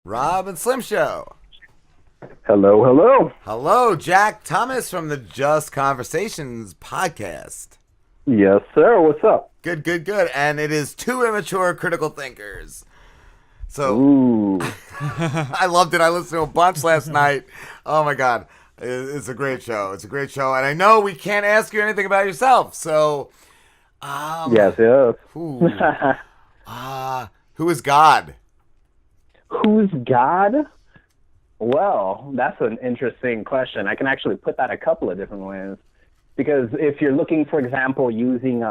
Rob and Slim Show. Hello, hello. Hello, Jack Thomas from the Just Conversations podcast. Yes, sir. What's up? Good, good, good. And it is Two Immature Critical Thinkers. So, Ooh. I loved it. I listened to a bunch last night. Oh, my God. It's a great show. It's a great show. And I know we can't ask you anything about yourself. So, Yes. who is God? Who's God? Well, that's an interesting question. I can actually put that a couple of different ways. Because if you're looking, for example, using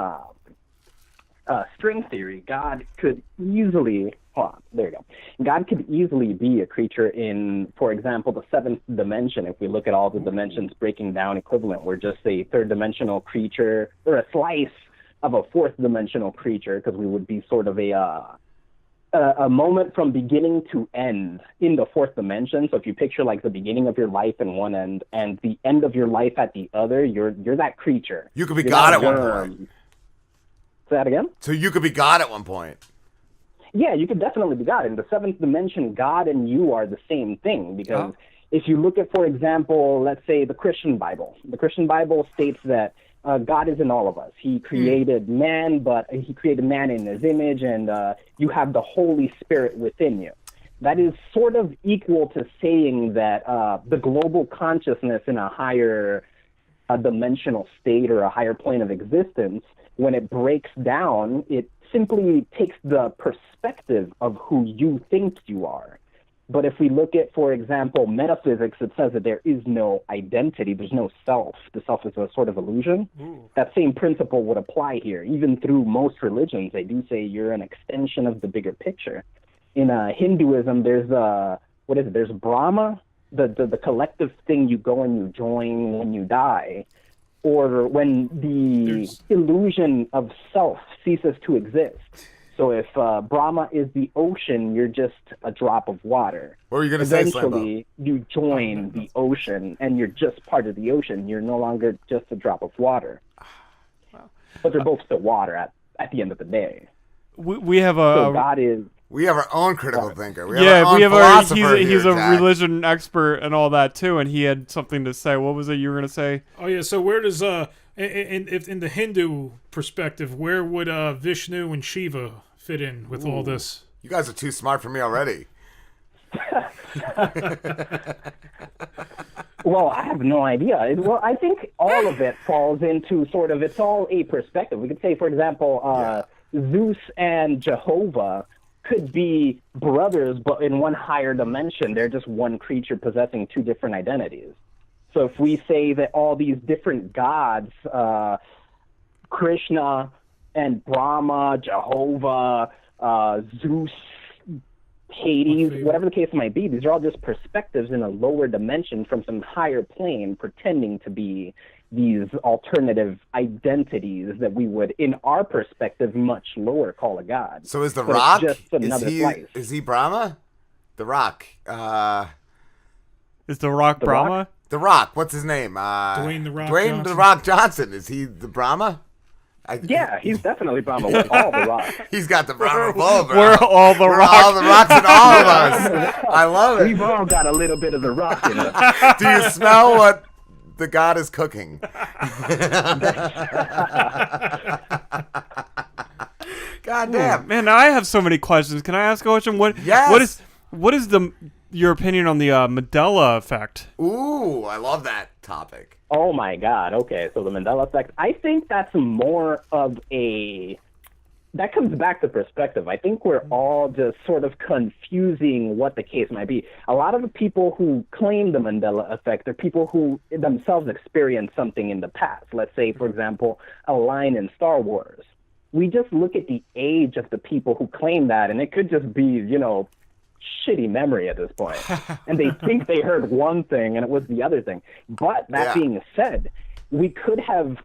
string theory, God could easily, hold on, there you go. God could easily be a creature in, for example, the seventh dimension. If we look at all the dimensions breaking down equivalent, we're just a third dimensional creature or a slice of a fourth dimensional creature, because we would be sort of a moment from beginning to end in the fourth dimension. So if you picture like the beginning of your life in one end and the end of your life at the other, you're that creature. You could be God at one point. Say that again? So you could be God at one point. Yeah, you could definitely be God. In the seventh dimension, God and you are the same thing, because if you look at, for example, let's say the Christian Bible states that God is in all of us. He created man, but he created man in his image, and you have the Holy Spirit within you. That is sort of equal to saying that the global consciousness in a higher dimensional state or a higher plane of existence, when it breaks down, it simply takes the perspective of who you think you are. But if we look at, for example, metaphysics, it says that there is no identity, there's no self. The self is a sort of illusion. That same principle would apply here. Even through most religions, they do say you're an extension of the bigger picture. In Hinduism, there's There's Brahma, the collective thing you go and you join when you die, or when the illusion of self ceases to exist. So if Brahma is the ocean, you're just a drop of water. What were you going to say, Eventually, you join the ocean, and you're just part of the ocean. You're no longer just a drop of water. But they're both still water at the end of the day. We have a... So God is... We have our own critical thinker. He's a religion expert and all that too, and he had something to say. What was it you were going to say? Oh yeah, so where does in the Hindu perspective, where would Vishnu and Shiva fit in with all this? You guys are too smart for me already. Well, I have no idea. Well, I think all of it falls into sort of, it's all a perspective. We could say, for example, Zeus and Jehovah could be brothers, but in one higher dimension. They're just one creature possessing two different identities. So if we say that all these different gods, Krishna and Brahma, Jehovah, Zeus, Hades, whatever the case might be, these are all just perspectives in a lower dimension from some higher plane pretending to be these alternative identities that we would, in our perspective, much lower call a god. So is the Rock, just another slice. Is he Brahma? The Rock. Is the Rock Brahma? Rock? The Rock, what's his name? Dwayne The Rock Dwayne Johnson. The Rock Johnson. Is he the Brahma? Yeah, he's definitely Brahma. We're all the Rock. He's got the Brahma bull, bro. We're all the We're Rock. all the Rocks in all of us. I love it. We've all got a little bit of the Rock in us. Do you smell what the god is cooking? God damn. Man, I have so many questions. Can I ask a question? Yes. What is your opinion on the Mandela Effect? Ooh, I love that topic. Oh my God. Okay, so the Mandela Effect. I think that's more of that comes back to perspective. I think we're all just sort of confusing what the case might be. A lot of the people who claim the Mandela Effect are people who themselves experienced something in the past. Let's say, for example, a line in Star Wars. We just look at the age of the people who claim that, and it could just be, shitty memory at this point. And they think they heard one thing and it was the other thing. But that being said, we could have,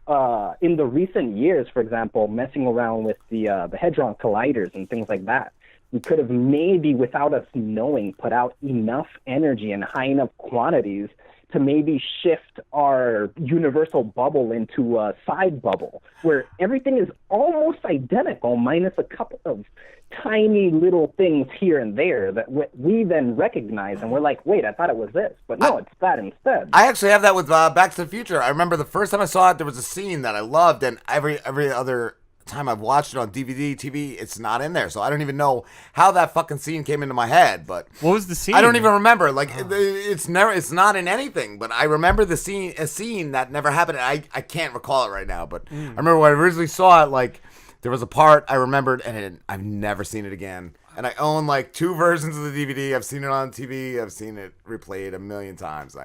in the recent years, for example, messing around with the Hadron Colliders and things like that, we could have maybe, without us knowing, put out enough energy in high enough quantities to maybe shift our universal bubble into a side bubble where everything is almost identical minus a couple of tiny little things here and there that we then recognize and we're like, wait, I thought it was this, but no, it's that instead. I actually have that with Back to the Future. I remember the first time I saw it, there was a scene that I loved, and every other time I've watched it on DVD, TV, it's not in there. So I don't even know how that fucking scene came into my head. But what was the scene? I don't even remember. Like it's not in anything. But I remember a scene that never happened. I can't recall it right now. But I remember when I originally saw it. Like there was a part I remembered, and I've never seen it again. And I own like 2 versions of the DVD. I've seen it on TV. I've seen it replayed a million times.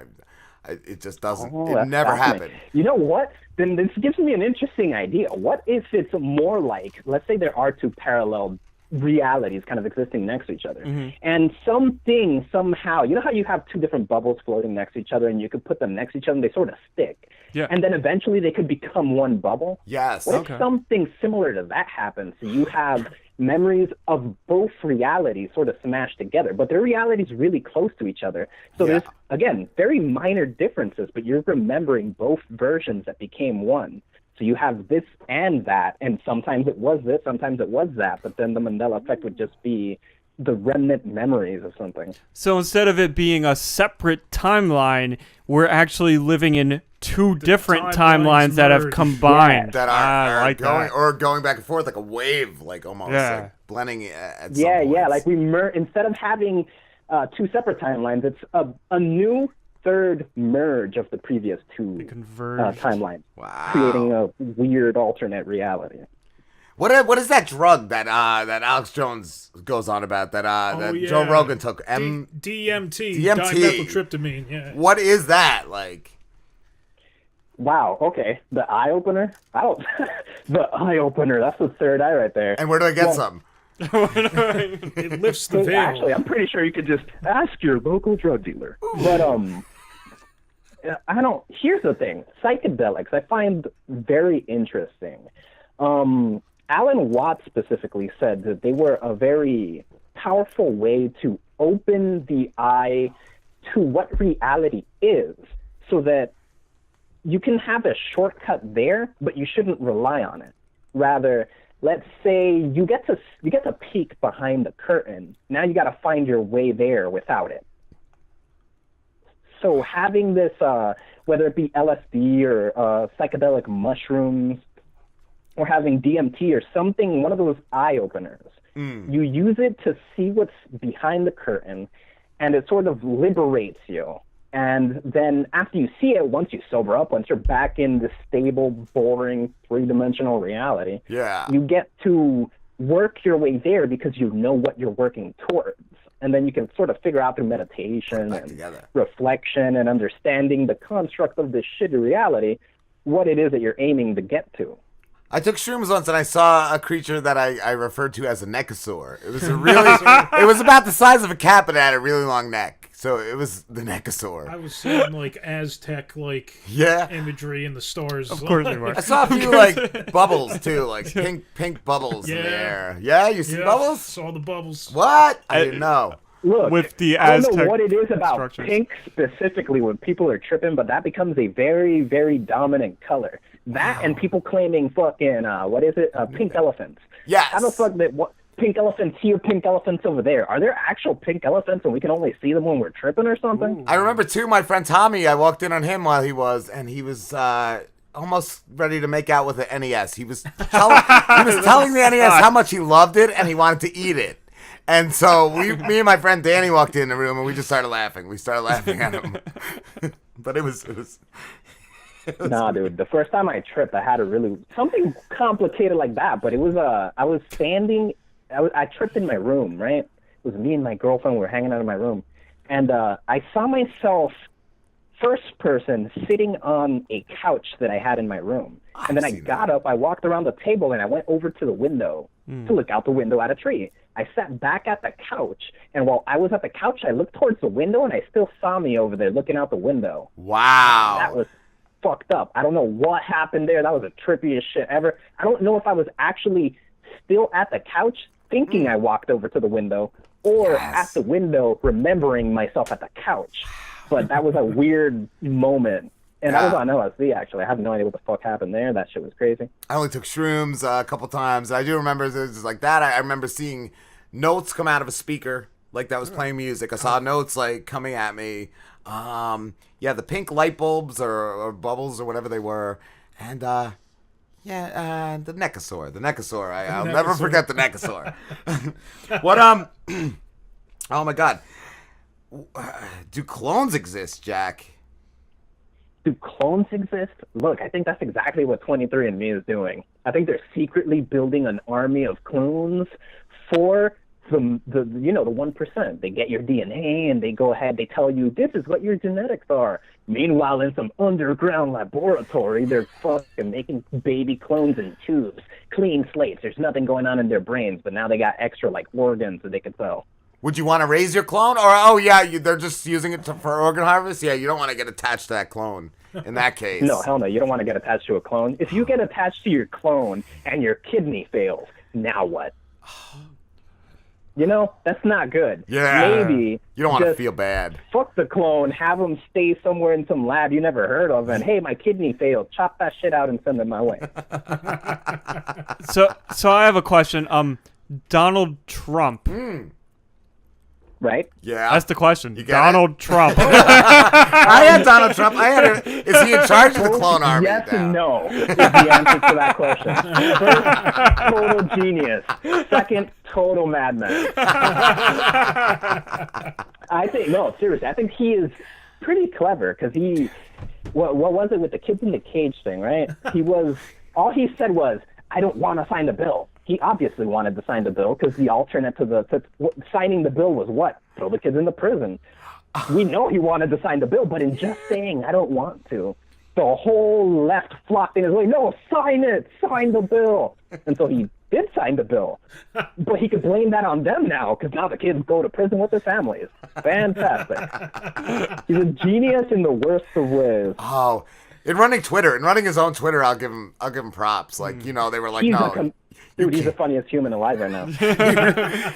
It just doesn't. It never happened. You know what? Then this gives me an interesting idea. What if it's more like, let's say there are 2 parallel realities kind of existing next to each other, and something somehow, you know how you have 2 different bubbles floating next to each other, and you could put them next to each other, and they sort of stick, and then eventually they could become one bubble. Yes. What if something similar to that happens? So you have memories of both realities sort of smashed together, but their realities really close to each other. So there's, again, very minor differences, but you're remembering both versions that became one. So you have this and that, and sometimes it was this, sometimes it was that, but then the Mandela Effect would just be the remnant memories of something. So instead of it being a separate timeline, we're actually living in 2 different timelines that have combined. That are like going back and forth like a wave, like almost like blending at some points. Like we instead of having 2 separate timelines, it's a new third merge of the previous 2 timelines, creating a weird alternate reality. What is that drug that Alex Jones goes on about that Joe Rogan took? DMT, dimethyltryptamine. Yeah. What is that like? Wow. Okay. The eye opener. The eye opener. That's the third eye right there. And where do I get some? It lifts the veil. Actually, I'm pretty sure you could just ask your local drug dealer. But Here's the thing. Psychedelics, I find very interesting. Alan Watts specifically said that they were a very powerful way to open the eye to what reality is, so that you can have a shortcut there, but you shouldn't rely on it. Rather, let's say you get to peek behind the curtain. Now you got to find your way there without it. So having this, whether it be LSD or psychedelic mushrooms, or having DMT or something, one of those eye openers, you use it to see what's behind the curtain, and it sort of liberates you. And then after you see it, once you sober up, once you're back in the stable, boring, 3-dimensional reality, you get to work your way there because you know what you're working towards. And then you can sort of figure out through meditation and reflection and understanding the construct of this shitty reality what it is that you're aiming to get to. I took shrooms once and I saw a creature that I referred to as a nechosaur. It was it was about the size of a cat, but it had a really long neck. So it was the nechosaur. I was seeing like Aztec imagery in the stars. Of course they were. I saw a few like bubbles too, like pink bubbles in the air. Yeah, you see bubbles? Saw the bubbles. What? I didn't know. Look, with the I Aztec don't know what it is about structures. pink specifically when people are tripping, but that becomes a very, very dominant color. That and people claiming fucking, pink elephants. Yes. How the fuck pink elephants here, pink elephants over there? Are there actual pink elephants and we can only see them when we're tripping or something? I remember too, my friend Tommy, I walked in on him while he was almost ready to make out with the NES. He was telling the NES how much he loved it and he wanted to eat it. And so me and my friend Danny walked in the room and we just started laughing. We started laughing at him. But it was Nah, dude. The first time I tripped, I had something complicated like that. But it was I was standing. I tripped in my room. Right. It was me and my girlfriend. We were hanging out in my room, and I saw myself first person sitting on a couch that I had in my room. And then I got up. I walked around the table and I went over to the window to look out the window at a tree. I sat back at the couch, and while I was at the couch, I looked towards the window, and I still saw me over there looking out the window. Wow. That was fucked up. I don't know what happened there. That was the trippiest shit ever. I don't know if I was actually still at the couch thinking I walked over to the window, or at the window remembering myself at the couch. But that was a weird moment. And that was on LSD, actually. I have no idea what the fuck happened there. That shit was crazy. I only took shrooms a couple times. I do remember it was like that. I remember seeing notes come out of a speaker, like that was playing music. I saw notes like coming at me. The pink light bulbs or bubbles or whatever they were. And the Necasaur. I'll never forget the Necasaur. What, oh my God. Do clones exist, Jack? Do clones exist? Look, I think that's exactly what 23andMe is doing. I think they're secretly building an army of clones for the 1%. They get your DNA and they go ahead, they tell you this is what your genetics are. Meanwhile, in some underground laboratory, they're fucking making baby clones in tubes, clean slates. There's nothing going on in their brains, but now they got extra like organs that they can sell. Would you want to raise your clone? Or, they're just using it for organ harvest? Yeah, you don't want to get attached to that clone in that case. No, hell no. You don't want to get attached to a clone. If you get attached to your clone and your kidney fails, now what? That's not good. Yeah. Maybe you don't want to feel bad. Fuck the clone. Have them stay somewhere in some lab you never heard of. And, hey, my kidney failed. Chop that shit out and send it my way. So I have a question. Donald Trump. Right? Yeah. That's the question. Donald Trump. I had Donald Trump. Is he in charge of the clone army? Yes now? and no is the answer to that question. First, total genius. Second, total madman. Seriously, I think he is pretty clever because what was it with the kids in the cage thing, right? All he said was, I don't want to sign the bill. He obviously wanted to sign the bill because the alternate to signing the bill was what? Throw the kids into prison. We know he wanted to sign the bill, but in just saying, I don't want to, the whole left flocked in his way. No, sign it. Sign the bill. And so he did sign the bill. But he could blame that on them now because now the kids go to prison with their families. Fantastic. He's a genius in the worst of ways. Oh, in running his own Twitter, I'll give him props. Like, they were like, Dude, he's the funniest human alive right now.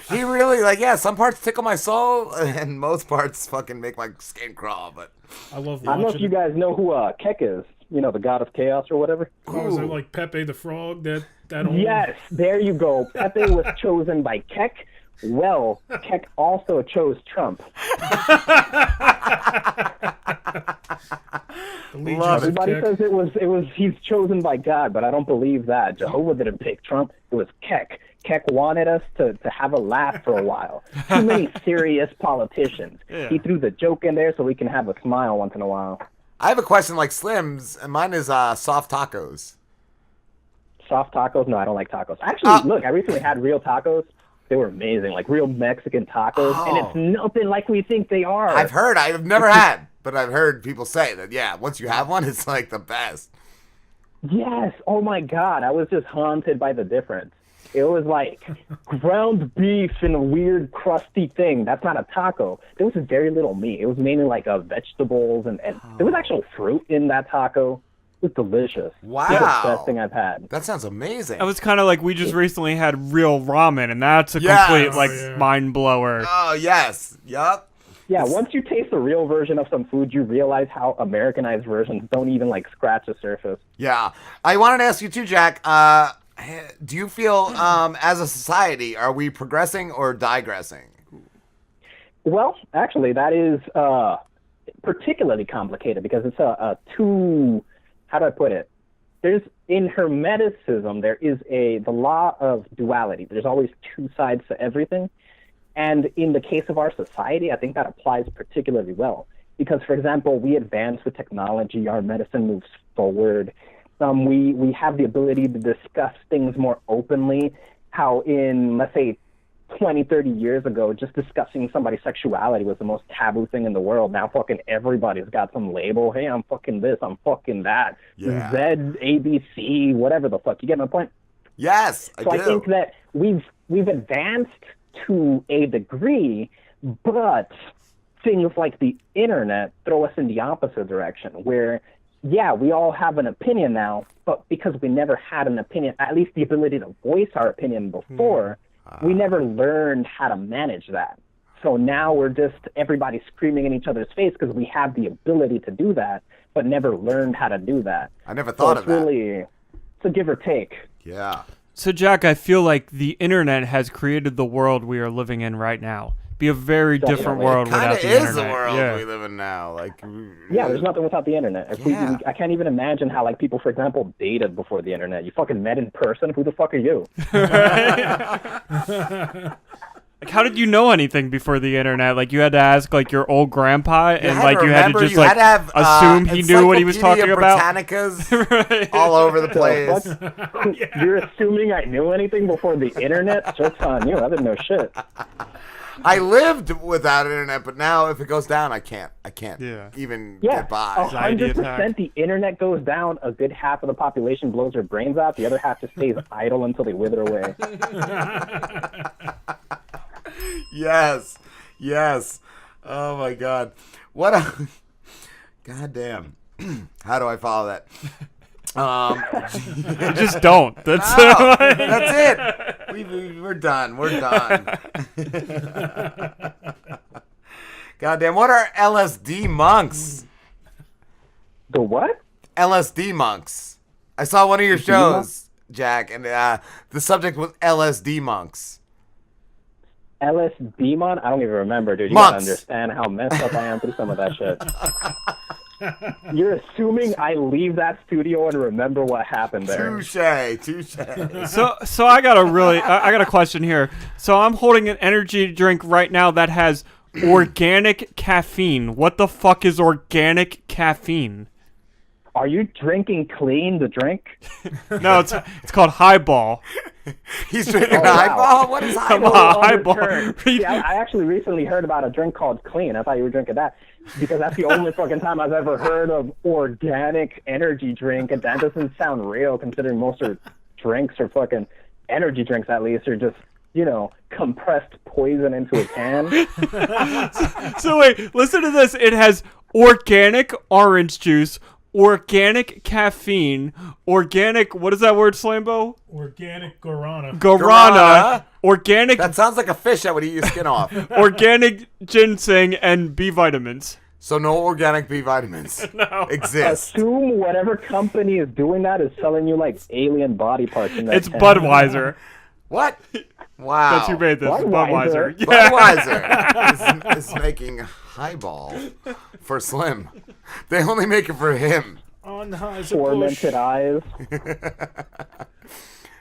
He really, some parts tickle my soul, and most parts fucking make my skin crawl, but... I love I don't know if you guys know who Kek is. The god of chaos or whatever. Oh, is it like Pepe the Frog? That old... Yes, there you go. Pepe was chosen by Kek. Well, Kek also chose Trump. Everybody says it was he's chosen by God, but I don't believe that. Jehovah didn't pick Trump. It was Kek. Kek wanted us to have a laugh for a while. Too many serious politicians. Yeah. He threw the joke in there so we can have a smile once in a while. I have a question like Slim's, and mine is soft tacos. Soft tacos? No, I don't like tacos. Actually, look, I recently had real tacos. They were amazing, like real Mexican tacos, and it's nothing like we think they are. I've never had, but I've heard people say that, once you have one, it's like the best. Yes. Oh, my God. I was just haunted by the difference. It was like ground beef in a weird, crusty thing. That's not a taco. There was very little meat. It was mainly like vegetables, and there was actual fruit in that taco. It was delicious. Wow. It's the best thing I've had. That sounds amazing. It was kind of like we just recently had real ramen, and that's a complete mind blower. Oh, yes. Yup. Yeah, once you taste the real version of some food, you realize how Americanized versions don't even scratch the surface. Yeah. I wanted to ask you too, Jack. Do you feel as a society, are we progressing or digressing? Well, actually, that is particularly complicated because it's a two... How do I put it? In Hermeticism, there is the law of duality. There's always two sides to everything. And in the case of our society, I think that applies particularly well. Because, for example, we advance with technology, our medicine moves forward. We have the ability to discuss things more openly. How in, let's say, 20, 30 years ago, just discussing somebody's sexuality was the most taboo thing in the world. Now fucking everybody's got some label. Hey, I'm fucking this, I'm fucking that. Yeah. Z, ABC, whatever the fuck. You get my point? Yes, I do. I think that we've advanced to a degree, but things like the internet throw us in the opposite direction, where, yeah, we all have an opinion now, but because we never had an opinion, at least the ability to voice our opinion before, We never learned how to manage that. So now everybody's screaming in each other's face because we have the ability to do that, but never learned how to do that. I never thought of that. It's a give or take. Yeah. So, Jack, I feel like the internet has created the world we are living in right now. Be a very different world without the internet. Kind of is the world we live in now. Like, yeah, there's nothing without the internet. I can't even imagine how like people, for example, dated before the internet. You fucking met in person. Who the fuck are you? Like, how did you know anything before the internet? Like, you had to ask like your old grandpa, and like you had to just like assume he knew what he was talking about. Britannicas all over the place. You're assuming I knew anything before the internet? Jokes on you. I didn't know shit. I lived without internet, but now if it goes down, I can't even get by. 100%. The internet goes down, a good half of the population blows their brains out. The other half just stays idle until they wither away. Yes. Oh my God. Goddamn. How do I follow that? You just don't. That's that's it. We're done. Goddamn. What are LSD monks? The what? LSD monks. I saw one of your shows, Jack, and the subject was LSD monks. LSD mon? I don't even remember, dude. You Monks. gotta understand how messed up I am through some of that shit. You're assuming I leave that studio and remember what happened there. Touche. So I got a question here. So I'm holding an energy drink right now that has organic caffeine. What the fuck is organic caffeine? Are you drinking clean the drink? No, it's called Highball. He's drinking Highball? What is Highball? Highball. See, I actually recently heard about a drink called Clean. I thought you were drinking that because that's the only fucking time I've ever heard of organic energy drink, and that doesn't sound real considering most of drinks or fucking energy drinks at least are just, compressed poison into a can. So wait, listen to this. It has organic orange juice, organic caffeine, organic, what is that word, Slambo? Organic guarana. Guarana. Organic. That sounds like a fish that would eat your skin off. Organic ginseng and B vitamins. So no organic B vitamins exist. Assume whatever company is doing that is selling you like alien body parts in that It's can. Budweiser. What? Wow. That's who made this. Budweiser. Budweiser is making Highball for Slim. They only make it for him. Tormented eyes.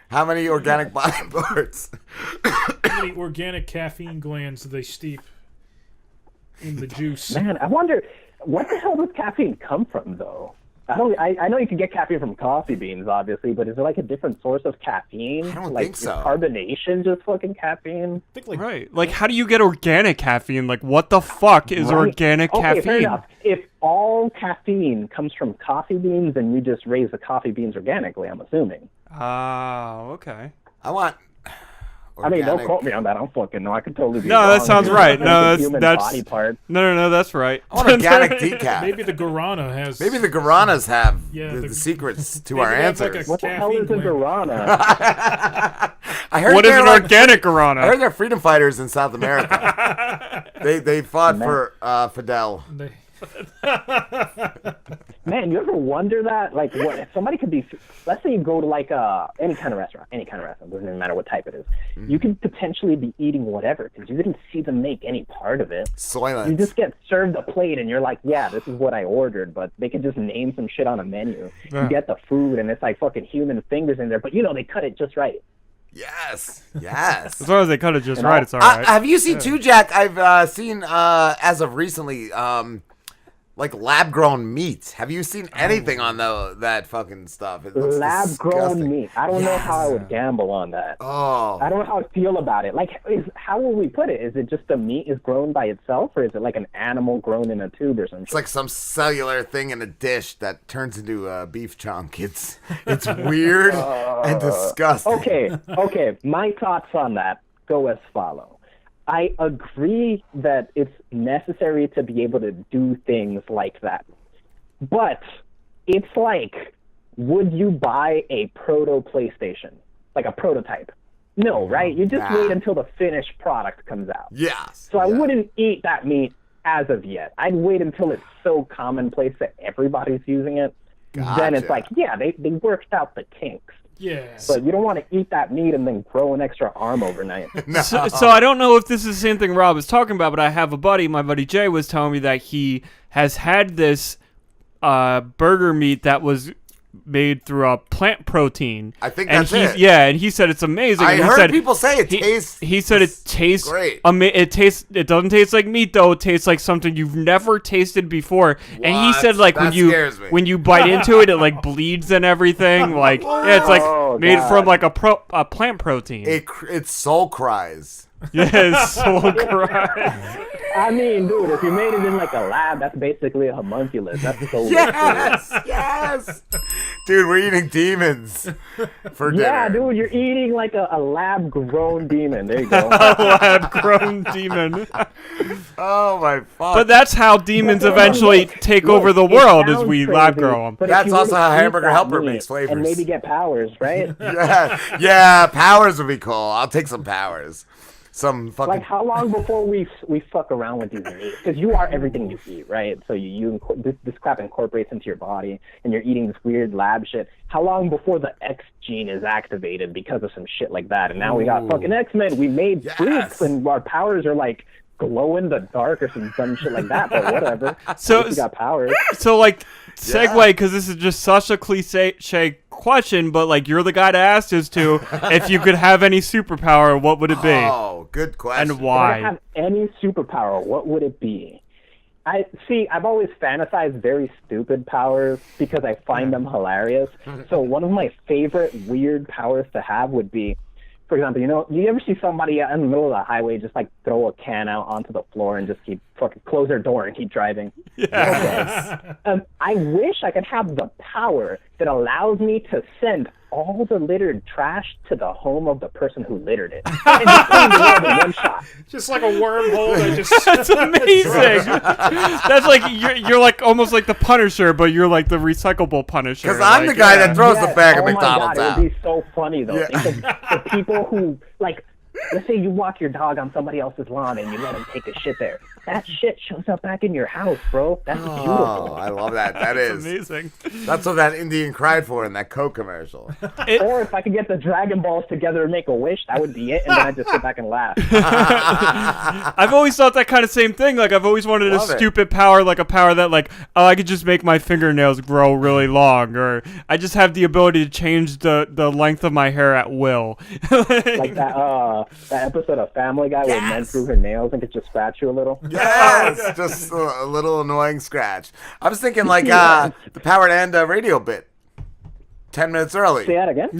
How many organic body parts? How many organic caffeine glands do they steep in the juice? Man, I wonder, what the hell does caffeine come from, though? I know you can get caffeine from coffee beans, obviously, but is there like a different source of caffeine? I don't like, think so. Is carbonation just fucking caffeine? I think Right. Like, how do you get organic caffeine? Like, what the fuck is organic caffeine? Fair enough. If all caffeine comes from coffee beans, then you just raise the coffee beans organically, I'm assuming. Oh, okay. I want organic. I mean, don't quote me on that. I don't fucking know. I could totally be No, wrong. that sounds right. No, that's body part. No, that's right. I want organic decaf. Maybe the guarana has. Maybe the guaranas have the secrets to our answers. What the hell is a guarana? What is an organic guarana? I heard they're freedom fighters in South America. they fought for Fidel. Man, you ever wonder that? Like, what if somebody could be? Let's say you go to like any kind of restaurant, doesn't even matter what type it is. You could potentially be eating whatever because you didn't see them make any part of it. Soylent. You just get served a plate and you're like, yeah, this is what I ordered, but they could just name some shit on a menu. You get the food and it's like fucking human fingers in there, but they cut it just right. Yes. As long as they cut it just right, it's all right. Have you seen too, Jack? I've seen as of recently. Like lab-grown meat. Have you seen anything on that fucking stuff? It looks lab-grown disgusting. meat. I don't know how I would gamble on that. Oh. I don't know how I feel about it. Like, how will we put it? Is it just the meat is grown by itself, or is it like an animal grown in a tube or something? It's like some cellular thing in a dish that turns into a beef chunk. It's weird and disgusting. Okay. My thoughts on that go as follow. I agree that it's necessary to be able to do things like that. But it's like, would you buy a proto PlayStation? Like a prototype? No, right? You just Nah. wait until the finished product comes out. Yes. So I yeah. wouldn't eat that meat as of yet. I'd wait until it's so commonplace that everybody's using it. Then it's Gotcha. like, yeah, they worked out the kinks. Yeah. But you don't want to eat that meat and then grow an extra arm overnight. So I don't know if this is the same thing Rob was talking about, but I have a buddy, my buddy Jay, was telling me that he has had this burger meat that was made through a plant protein. I think and that's it. Yeah, and he said it's amazing. I and he heard said, people say it tastes. He said it tastes great. It doesn't taste like meat though. It tastes like something you've never tasted before. And he What? said like That scares me. when you bite into it, it like bleeds and everything. Like yeah, it's like Oh, made God. from like a plant protein. Its soul cries. Yes, soul cry. I mean, dude, if you made it in like a lab, that's basically a homunculus. That's so Yes, yes, dude, we're eating demons for dinner. Yeah, dude, you're eating like a lab-grown demon. There you go. Lab-grown demon. Oh my fuck! But that's how demons Look, eventually take look, over the it world, is sounds we crazy, lab grow them. but if That's you were also to how eat Hamburger that Helper meat makes flavors. and maybe get powers, right? yeah, powers would be cool. I'll take some powers. Some fucking. Like, how long before we fuck around with these meats? Because you are everything you eat, right? So this crap incorporates into your body, and you're eating this weird lab shit. How long before the X gene is activated because of some shit like that? And now we got fucking X-Men. We made freaks, and our powers are like glow in the dark or some dumb shit like that. But whatever. So we got powers. So like segue, because this is just such a cliche question, but like you're the guy to ask this to. If you could have any superpower, what would it be? Oh, good question. And If I why? have any superpower, what would it be? I've always fantasized very stupid powers because I find them hilarious. So one of my favorite weird powers to have would be, for example, you ever see somebody in the middle of the highway just like throw a can out onto the floor and just keep fucking close their door and keep driving? Yes. I wish I could have the power that allows me to send all the littered trash to the home of the person who littered it. And just clean the world in one shot. Just like a wormhole that just. That's amazing. That's like you're like almost like the Punisher, but you're like the recyclable Punisher. Because I'm the guy that throws the Yes. bag of Oh McDonald's my God, out. it would be so funny though. Yeah. Think of the people who like. Let's say you walk your dog on somebody else's lawn and you let him take a shit there. That shit shows up back in your house, bro. That's Oh, beautiful. I love that. That is. amazing. That's what that Indian cried for in that Coke commercial. Or if I could get the Dragon Balls together and make a wish, that would be it. And then I'd just sit back and laugh. I've always thought that kind of same thing. Like I've always wanted Love a it. stupid power, like a power that like, oh, I could just make my fingernails grow really long, or I just have the ability to change the length of my hair at will. Like that episode of Family Guy where men threw her nails and could just scratch you a little. Yes, just a little annoying scratch. I was thinking like the power to end a radio bit. 10 minutes early. Say that again?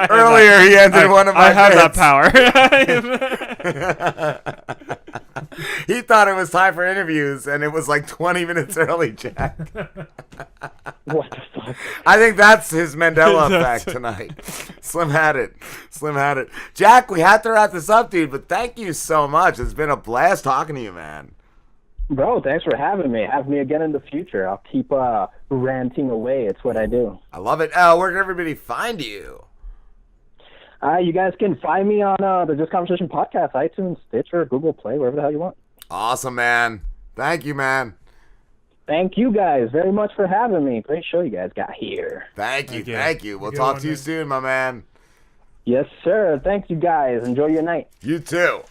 Earlier, he ended one of my I have bits. that power. He thought it was time for interviews, and it was like 20 minutes early, Jack. What the fuck? I think that's his Mandela effect tonight. Slim had it. Jack, we had to wrap this up, dude, but thank you so much. It's been a blast talking to you, man. Bro, thanks for having me. Have me again in the future. I'll keep ranting away. It's what I do. I love it. Where can everybody find you? You guys can find me on the Just Conversation podcast, iTunes, Stitcher, Google Play, wherever the hell you want. Awesome, man. Thank you, man. Thank you guys very much for having me. Great show you guys got here. Thank you. We'll Good talk one, to you man. soon, my man. Yes, sir. Thanks, you guys. Enjoy your night. You too.